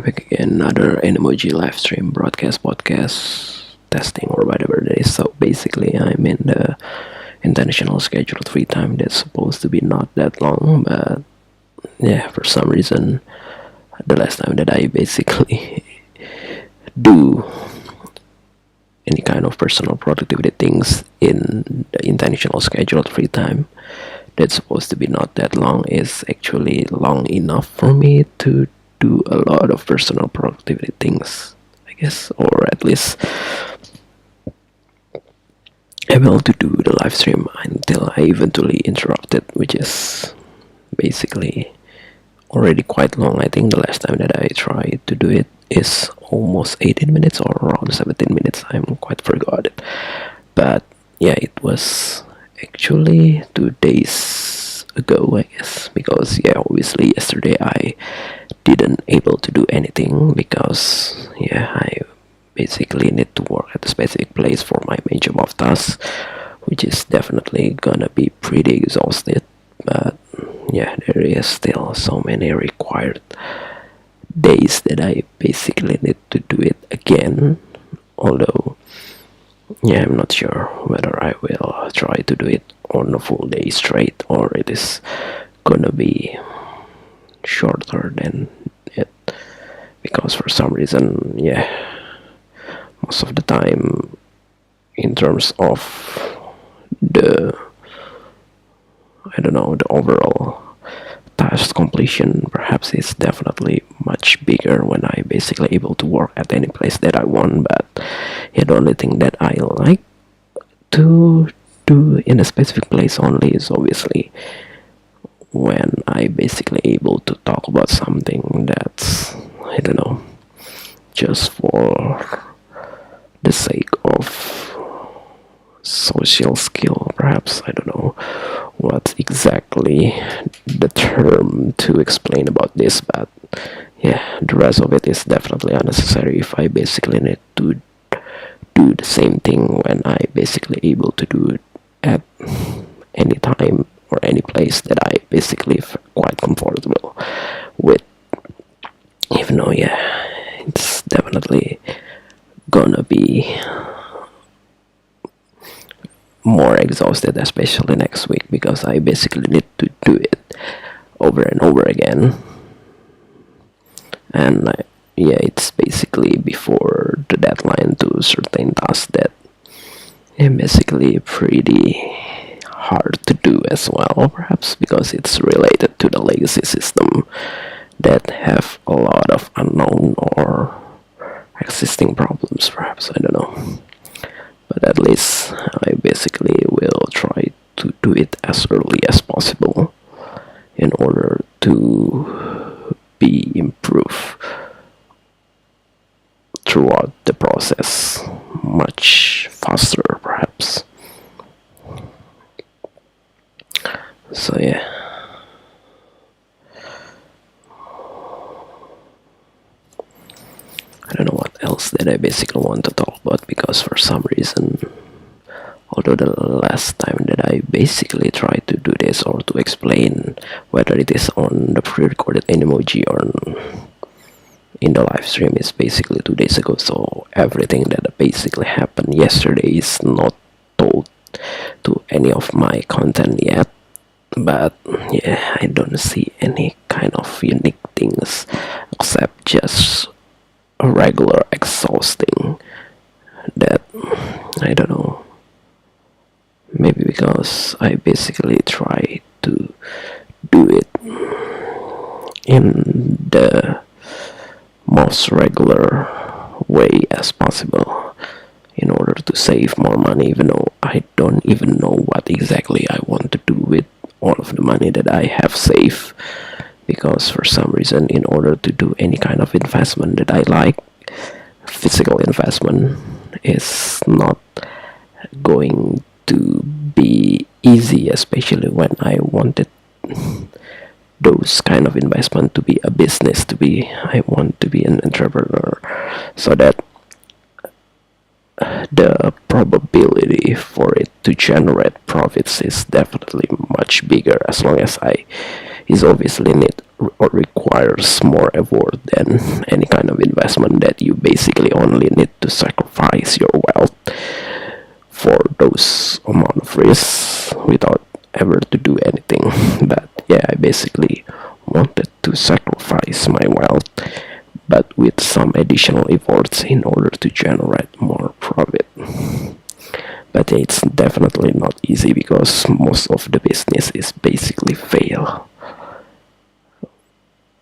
back again, another emoji live stream broadcast podcast testing or whatever it is. So basically, I'm in the international scheduled free time that's supposed to be not that long, but yeah, for some reason, the last time that I basically do any kind of personal productivity things in the intentional scheduled free time that's supposed to be not that long is actually long enough for me to do a lot of personal productivity things, I guess, or at least able to do the live stream until I eventually interrupt it, which is basically already quite long. I think the last time that I tried to do it is almost 18 minutes or around 17 minutes. I'm quite forgot it. But yeah, it was actually 2 days ago, I guess, because yeah, obviously yesterday I didn't able to do anything because yeah, I basically need to work at a specific place for my main job of tasks, which is definitely gonna be pretty exhausted. But yeah, there is still so many required days that I basically need to do it again. Although yeah, I'm not sure whether I will try to do it on a full day straight or it is gonna be shorter than it, because for some reason, yeah, most of the time in terms of the, I don't know, the overall task completion perhaps is definitely much bigger when I basically able to work at any place that I want. But yeah, the only thing that I like to do in a specific place only is obviously when I basically able to talk about something that's, I don't know, just for the sake of social skill, perhaps. I don't know what exactly the term to explain about this, but yeah, the rest of it is definitely unnecessary if I basically need to do the same thing when I basically able to do it at any time or any place that I basically quite comfortable with. Even though yeah, it's definitely gonna be more exhausted, especially next week, because I basically need to do it over and over again. And yeah, it's basically before the deadline to certain tasks that are basically pretty hard to do as well, perhaps because it's related to the legacy system that have a lot of unknown or existing problems, perhaps. I don't know. But at least I basically will try to do it as early as possible in order to be improved throughout the process much faster, perhaps. So yeah, I don't know what else that I basically want to talk about, because for some reason, although the last time that I basically tried to do this or to explain whether it is on the pre-recorded emoji or in the live stream is basically 2 days ago, so everything that basically happened yesterday is not told to any of my content yet. But yeah, I don't see any kind of unique things except just a regular exhausting that, I don't know, maybe because I basically try to do it in the most regular way as possible in order to save more money, even though I don't even know what exactly I want to do with all of the money that I have saved. Because for some reason, in order to do any kind of investment that I like, physical investment is not going to be easy, especially when I wanted those kind of investment to be a business, I want to be an entrepreneur, so that the probability for it to generate profits is definitely much bigger, as long as I is obviously need or requires more effort than any kind of investment that you basically only need to sacrifice your wealth for those amount of risks without ever to do anything. But yeah, I basically wanted to sacrifice my wealth, but with some additional efforts in order to generate more profit. But it's definitely not easy because most of the business is basically fail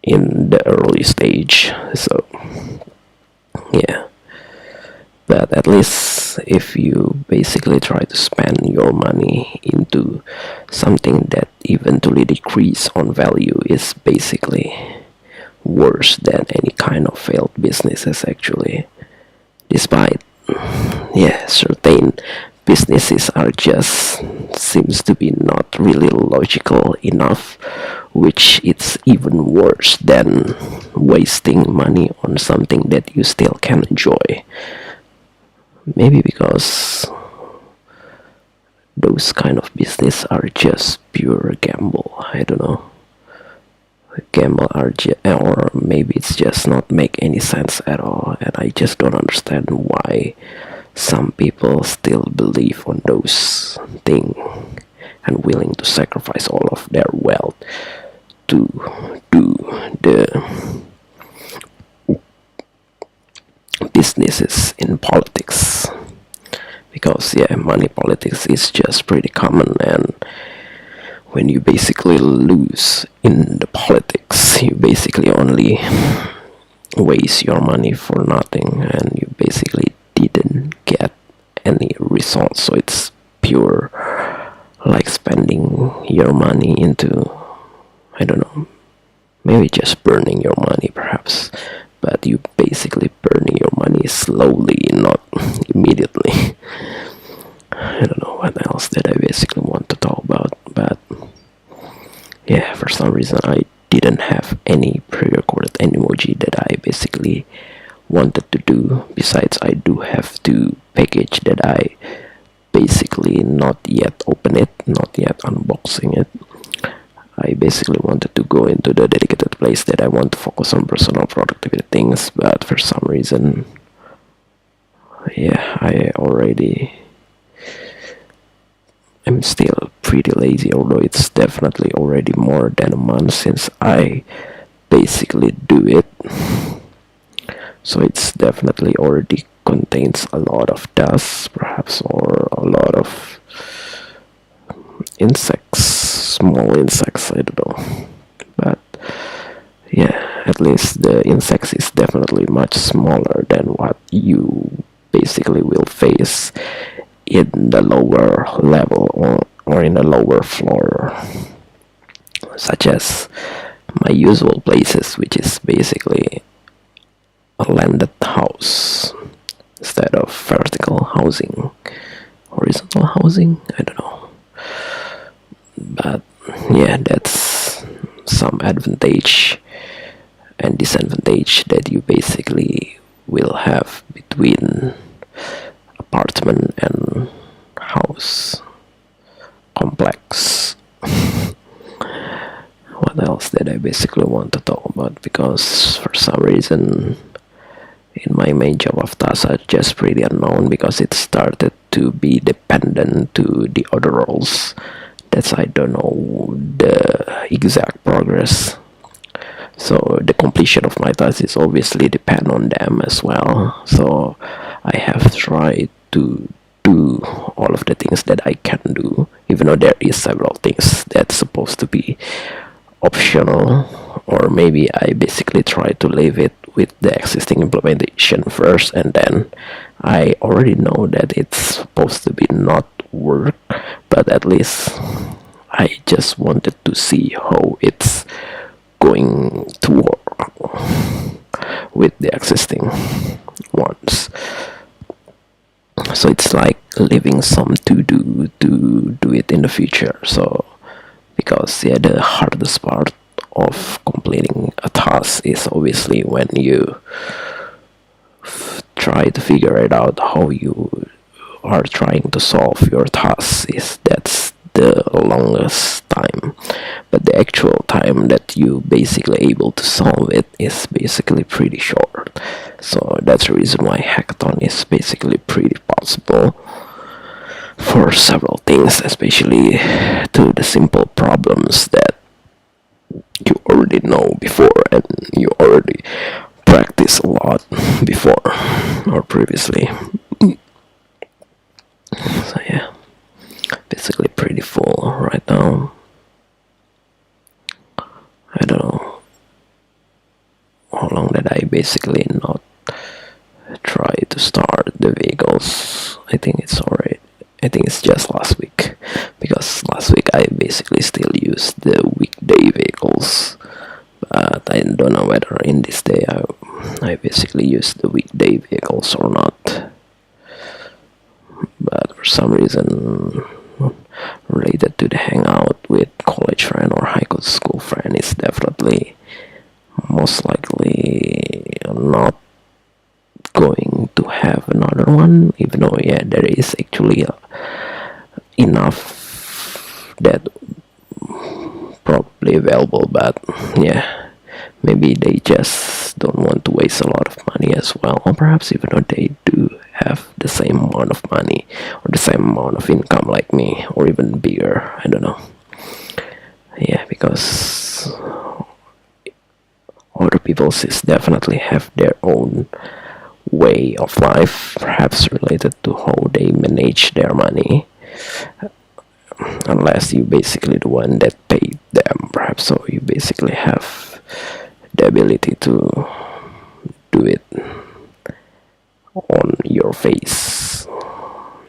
in the early stage. So yeah, but at least if you basically try to spend your money into something that eventually decrease on value is basically worse than any kind of failed businesses actually. Despite yeah, certain businesses are just seems to be not really logical enough, which it's even worse than wasting money on something that you still can enjoy. Maybe because those kind of business are just pure gamble. I don't know. Gamble are or maybe it's just not make any sense at all, and I just don't understand why some people still believe on those things and willing to sacrifice all of their wealth to do the businesses in politics. Because yeah, money politics is just pretty common, and when you basically lose in the politics, you basically only waste your money for nothing, and you basically didn't get any results. So it's pure like spending your money into, I don't know, maybe just burning your money perhaps, but you basically burning your money slowly, not immediately. I don't know what else that I basically want to talk about, but yeah, for some reason I didn't have any pre-recorded emoji that I basically wanted to do. Besides, I do have two package that I basically not yet open it, not yet unboxing it. I basically wanted to go into the dedicated place that I want to focus on personal productivity things, but for some reason, yeah, I'm still pretty lazy, although it's definitely already more than a month since I basically do it. So it's definitely already contains a lot of dust, perhaps, or a lot of insects, small insects, I don't know. But yeah, at least the insects is definitely much smaller than what you basically will face in the lower level, or in the lower floor, such as my usual places, which is basically a landed house instead of vertical housing, horizontal housing, I don't know. But yeah, that's some advantage and disadvantage that you basically will have between apartment and house complex. What else did I basically want to talk about? Because for some reason in my main job of TASA just pretty unknown, because it started to be dependent to the other roles. That's I don't know the exact progress. So the completion of my task is obviously depend on them as well. So I have tried to do all of the things that I can do, even though there is several things that's supposed to be optional, or maybe I basically try to leave it with the existing implementation first, and then I already know that it's supposed to be not work, but at least I just wanted to see how it's going to work with the existing ones. So it's like leaving some to do it in the future. So because yeah, the hardest part of completing a task is obviously when you try to figure it out how you are trying to solve your task. Is that's the longest time, but the actual time that you basically able to solve it is basically pretty short. So that's the reason why hackathon is basically pretty possible for several things, especially to the simple problems that you already know before and you already practice a lot before or previously. So yeah, basically pretty full right now. I don't know how long that I basically not try to start the vehicles. I think it's just last week, because last week I basically still used the weekday vehicles, but I don't know whether in this day I basically use the weekday vehicles or not. But for some reason related to the hangout with college friend or high school friend, it's definitely most likely not going to have another one, even though yeah, there is actually enough that probably available, but yeah, maybe they just don't want to waste a lot of money as well, or perhaps even though they do have the same amount of money or the same amount of income like me, or even bigger, I don't know. Yeah, because other people definitely have their own way of life, perhaps related to how they manage their money, unless you basically the one that paid them, perhaps, so you basically have the ability to do it on your face,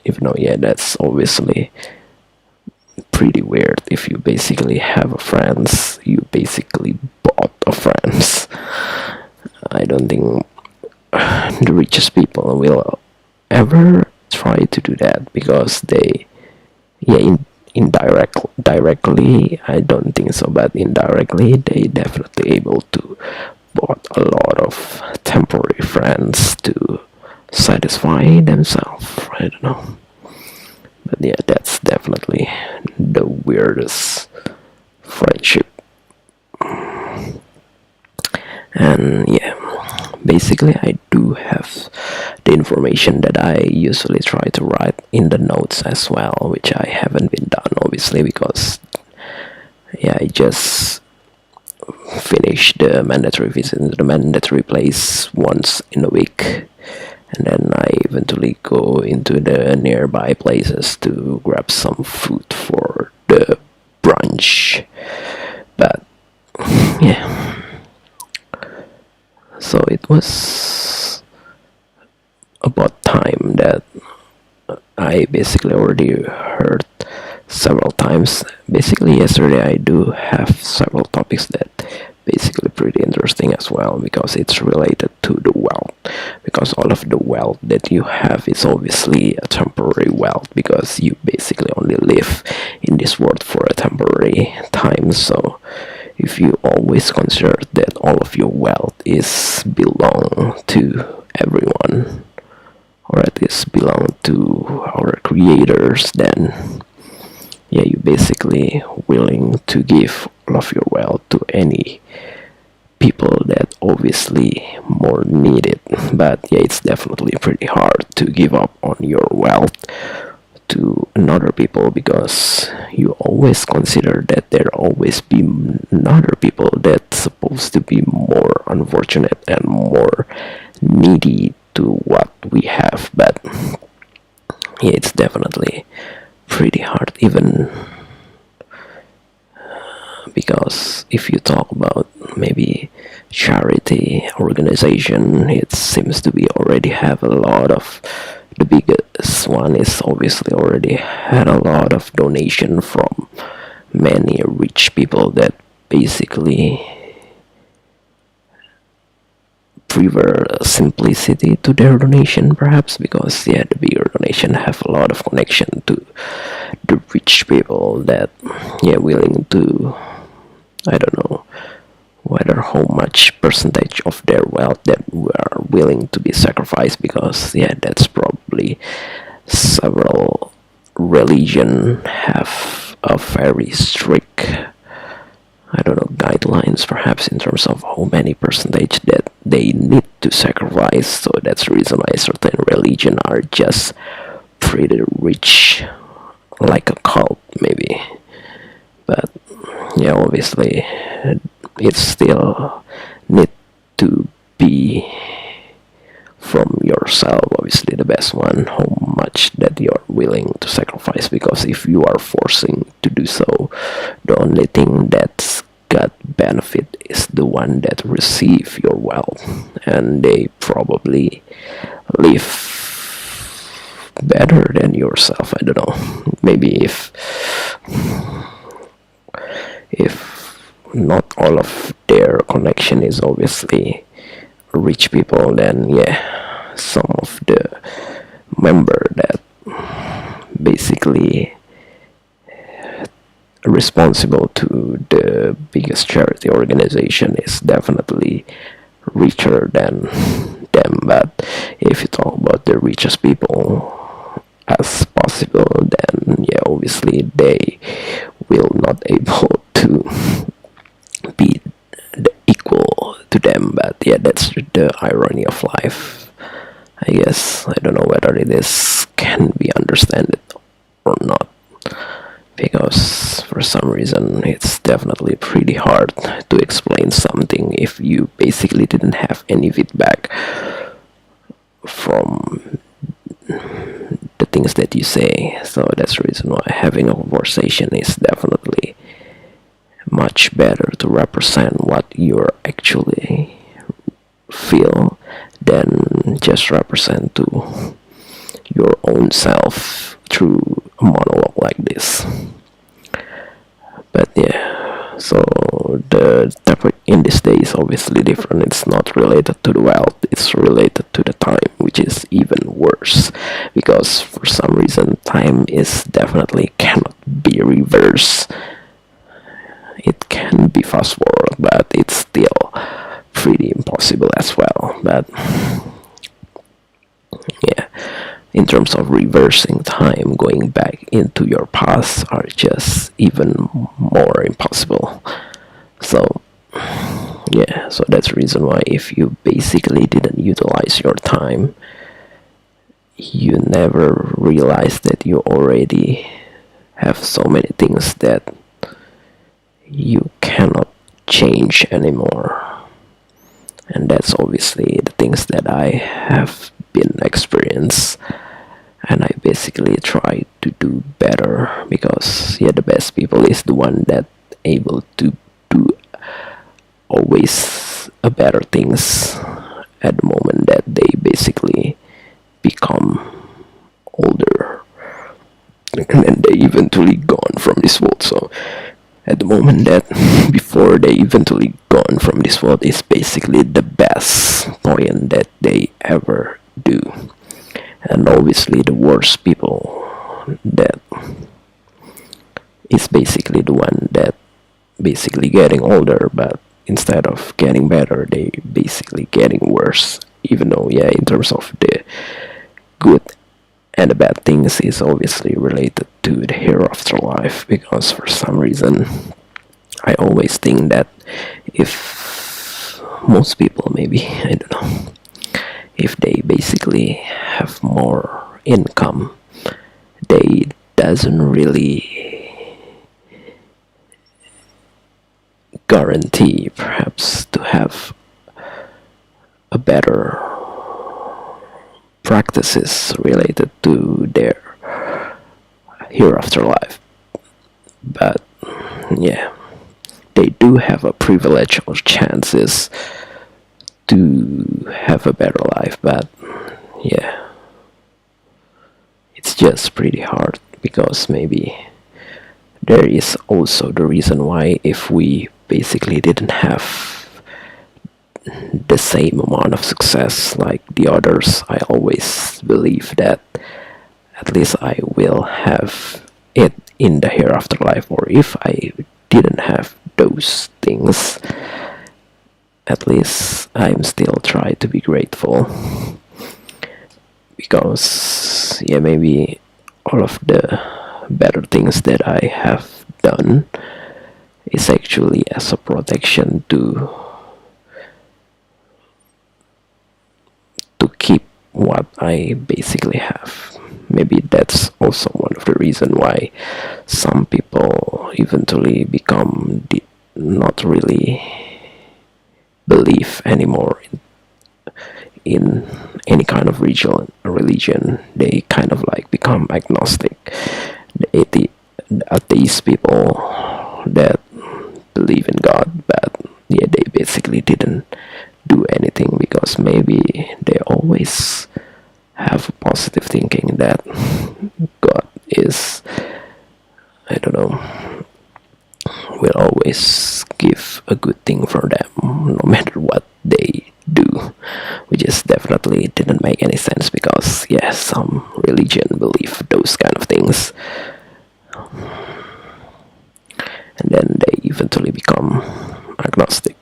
even though yeah, that's obviously pretty weird. If you basically have a friends, you basically bought a friends. I don't think the richest people will ever try to do that, because they directly I don't think so, but indirectly they definitely able to bought a lot of temporary friends to satisfy themselves. I don't know, but yeah, that's definitely the weirdest friendship. And yeah, basically I do have the information that I usually try to write in the notes as well, which I haven't been done obviously, because yeah, I just finished the mandatory visit to the mandatory place once in a week, and then I eventually go into the nearby places to grab some food for the brunch. But yeah, so it was about time that I basically already heard several times. Basically yesterday I do have several topics that basically pretty interesting as well, because it's related to the wealth, because all of the wealth that you have is obviously a temporary wealth, because you basically only live in this world for a temporary time. So if you always consider that all of your wealth is belong to everyone, or at least belong to our creators, then yeah, you basically willing to give all of your wealth to any people that obviously more need it. But yeah, it's definitely pretty hard to give up on your wealth to another people, because you always consider that there always be another people that's supposed to be more unfortunate and more needy to what we have. But yeah, it's definitely pretty hard, even because if you talk about maybe charity organization, it seems to be already have a lot of, the biggest one is obviously already had a lot of donation from many rich people that basically prefer simplicity to their donation, perhaps because yeah, the bigger donation have a lot of connection to the rich people that yeah, willing to, I don't know whether how much percentage of their wealth that were willing to be sacrificed, because yeah, that's probably several religion have a very strict, I don't know, guidelines perhaps in terms of how many percentage that they need to sacrifice. So that's the reason why certain religion are just pretty rich, like a cult maybe. But yeah, obviously it still need to be from yourself, obviously the best one, how much that you're willing to sacrifice, because if you are forcing to do so, the only thing that's got benefit is the one that receive your wealth, and they probably live better than yourself. I don't know, maybe if not all of their connection is obviously rich people, then yeah, some of the member that basically responsible to the biggest charity organization is definitely richer than them. But if you talk about the richest people as possible, then yeah, obviously they will not able to be the equal to them. But yeah, that's the irony of life, I guess. I don't know whether this can be understood or not, because for some reason it's definitely pretty hard to explain something if you basically didn't have any feedback from the things that you say. So that's the reason why having a conversation is definitely much better to represent what you actually feel than just represent to your own self through a monologue like this. But yeah, so the topic in this day is obviously different. It's not related to the wealth, it's related to the time, which is even worse, because for some reason time is definitely cannot be reversed. It can be fast forward, but it's still pretty impossible as well. But yeah, in terms of reversing time, going back into your past are just even more impossible. So yeah, so that's the reason why if you basically didn't utilize your time, you never realize that you already have so many things that you cannot change anymore. And that's obviously the things that I have been experienced, and I basically try to do better, because yeah, the best people is the one that able to do always a better things at the moment that they basically become older, and then they eventually gone from this world. So at the moment that before they eventually gone from this world is basically the best point that they ever do. And obviously the worst people that is basically the one that basically getting older, but instead of getting better, they basically getting worse. Even though yeah, in terms of the good and the bad things is obviously related to the hereafter life, because for some reason I always think that if most people, maybe, I don't know, if they basically have more income, they doesn't really guarantee perhaps to have a better practices related to their hereafter life. But yeah, they do have a privilege or chances to have a better life. But yeah, it's just pretty hard, because maybe there is also the reason why if we basically didn't have the same amount of success like the others, I always believe that at least I will have it in the hereafter life. Or if I didn't have those things, at least I'm still try to be grateful, because yeah, maybe all of the better things that I have done is actually as a protection to keep what I basically have. Maybe that's also one of the reasons why some people eventually become not really believe anymore in any kind of religion. They kind of like become agnostic. The atheist people that believe in God, but yeah, they basically didn't do anything because maybe they always have a positive thinking that God is, I don't know, will always give a good thing for them no matter what they do, which is definitely didn't make any sense because yes, some religion believe those kind of things, and then they eventually become agnostic.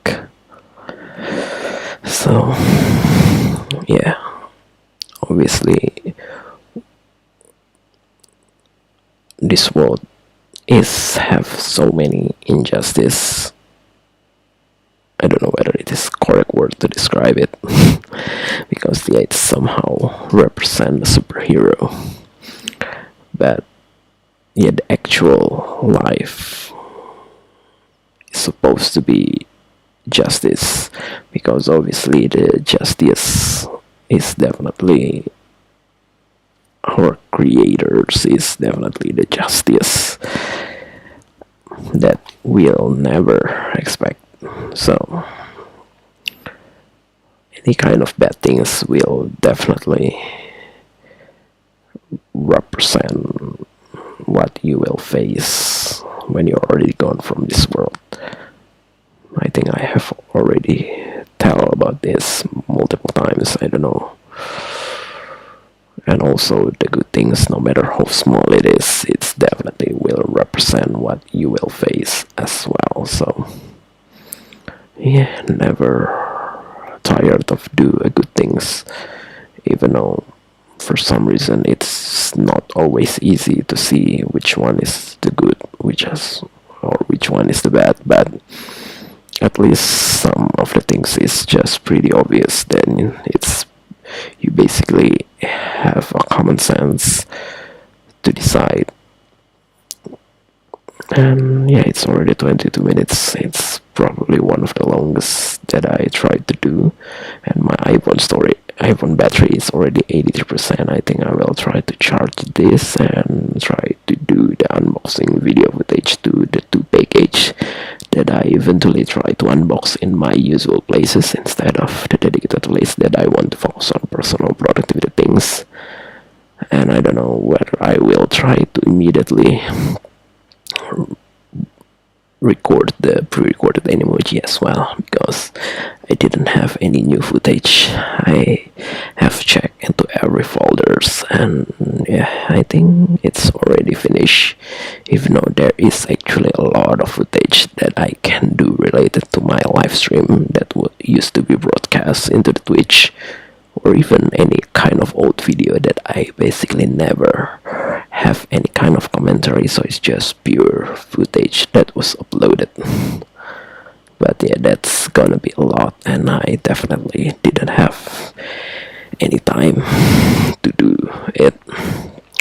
So yeah, obviously this world is have so many injustice. I don't know whether it is correct word to describe it because yeah, it somehow represent a superhero, but yeah, the actual life is supposed to be justice, because obviously the justice is definitely our creators, is definitely the justice that we'll never expect. So any kind of bad things will definitely represent what you will face when you're already gone from this world. I think I have already tell about this multiple times, I don't know. And also the good things, no matter how small it is, it's definitely will represent what you will face as well. So yeah, never tired of do a good things, even though for some reason it's not always easy to see which one is the good, or which one is the bad, but at least some of the things is just pretty obvious. Then it's, you basically have a common sense to decide. And yeah, it's already 22 minutes. It's probably one of the longest that I tried to do, and my iPhone battery is already 83%. I think I will try to charge this and try to do the unboxing video footage to the two package that I eventually try to unbox in my usual places instead of the dedicated place that I want to focus on personal productivity things. And I don't know whether I will try to immediately record the pre-recorded emoji as well, because I didn't have any new footage. I have checked into every folders, and yeah, I think it's already finished, even though there is actually a lot of footage that I can do related to my live stream that used to be broadcast into the Twitch, or even any kind of old video that I basically never have any kind of commentary, so it's just pure footage that was uploaded. But yeah, that's gonna be a lot, and I definitely didn't have any time to do it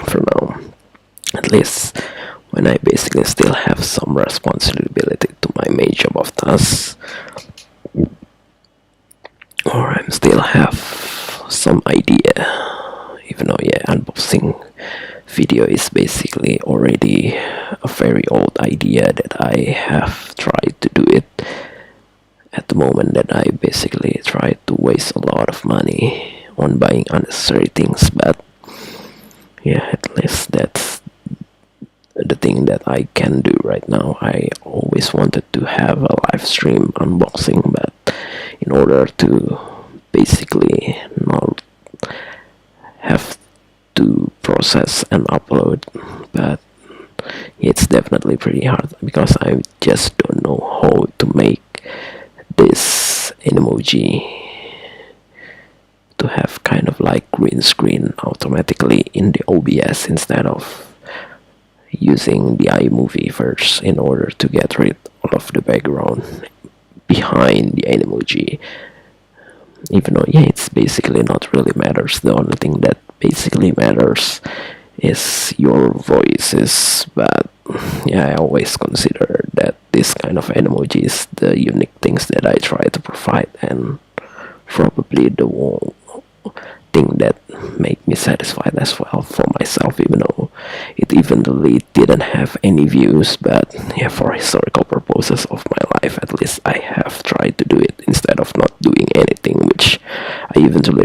for now, at least when I basically still have some responsibility to my main job of tasks, or I still have some idea, even though yeah, unboxing video is basically already a very old idea that I have tried to do it at the moment, that I basically try to waste a lot of money on buying unnecessary things. But yeah, at least that's the thing that I can do right now. I always wanted to have a live stream unboxing, but in order to basically not have to process and upload, but it's definitely pretty hard because I just don't know how to make this emoji to have kind of like green screen automatically in the OBS instead of using the iMovie first in order to get rid of the background behind the emoji. Even though, yeah, it's basically not really matters. The only thing that basically matters is your voices. But yeah, I always consider that this kind of emojis the unique things that I try to provide, and probably the thing that make me satisfied as well for myself, even though it eventually didn't have any views. But yeah, for historical purposes of my life, at least I have tried to do it instead of not doing anything, which I eventually